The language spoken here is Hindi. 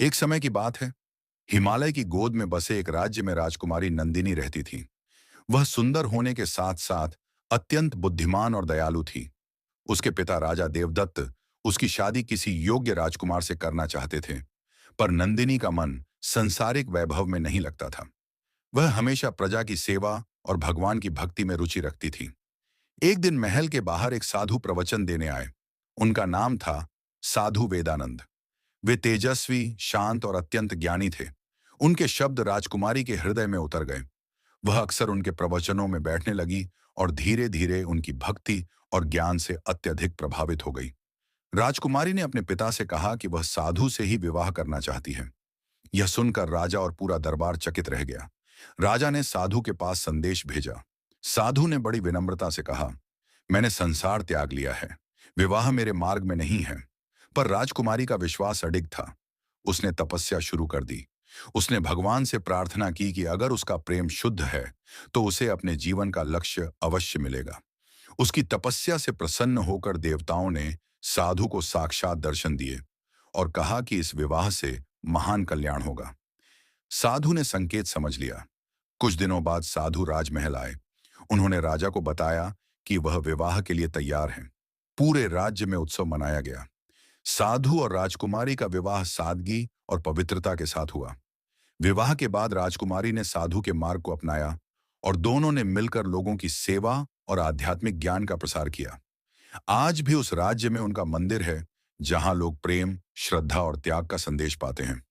एक समय की बात है। हिमालय की गोद में बसे एक राज्य में राजकुमारी नंदिनी रहती थी। वह सुंदर होने के साथ साथ अत्यंत बुद्धिमान और दयालु थी। उसके पिता राजा देवदत्त उसकी शादी किसी योग्य राजकुमार से करना चाहते थे, पर नंदिनी का मन संसारिक वैभव में नहीं लगता था। वह हमेशा प्रजा की सेवा और भगवान की भक्ति में रुचि रखती थी। एक दिन महल के बाहर एक साधु प्रवचन देने आए। उनका नाम था साधु वेदानंद। वे तेजस्वी, शांत और अत्यंत ज्ञानी थे। उनके शब्द राजकुमारी के हृदय में उतर गए। वह अक्सर उनके प्रवचनों में बैठने लगी और धीरे धीरे उनकी भक्ति और ज्ञान से अत्यधिक प्रभावित हो गई। राजकुमारी ने अपने पिता से कहा कि वह साधु से ही विवाह करना चाहती है। यह सुनकर राजा और पूरा दरबार चकित रह गया। राजा ने साधु के पास संदेश भेजा। साधु ने बड़ी विनम्रता से कहा, मैंने संसार त्याग लिया है, विवाह मेरे मार्ग में नहीं है। पर राजकुमारी का विश्वास अडिग था। उसने तपस्या शुरू कर दी। उसने भगवान से प्रार्थना की कि अगर उसका प्रेम शुद्ध है तो उसे अपने जीवन का लक्ष्य अवश्य मिलेगा। उसकी तपस्या से प्रसन्न होकर देवताओं ने साधु को साक्षात दर्शन दिए और कहा कि इस विवाह से महान कल्याण होगा। साधु ने संकेत समझ लिया। कुछ दिनों बाद साधु राजमहल आए। उन्होंने राजा को बताया कि वह विवाह के लिए तैयार हैं। पूरे राज्य में उत्सव मनाया गया। साधु और राजकुमारी का विवाह सादगी और पवित्रता के साथ हुआ। विवाह के बाद राजकुमारी ने साधु के मार्ग को अपनाया और दोनों ने मिलकर लोगों की सेवा और आध्यात्मिक ज्ञान का प्रसार किया। आज भी उस राज्य में उनका मंदिर है, जहां लोग प्रेम, श्रद्धा और त्याग का संदेश पाते हैं।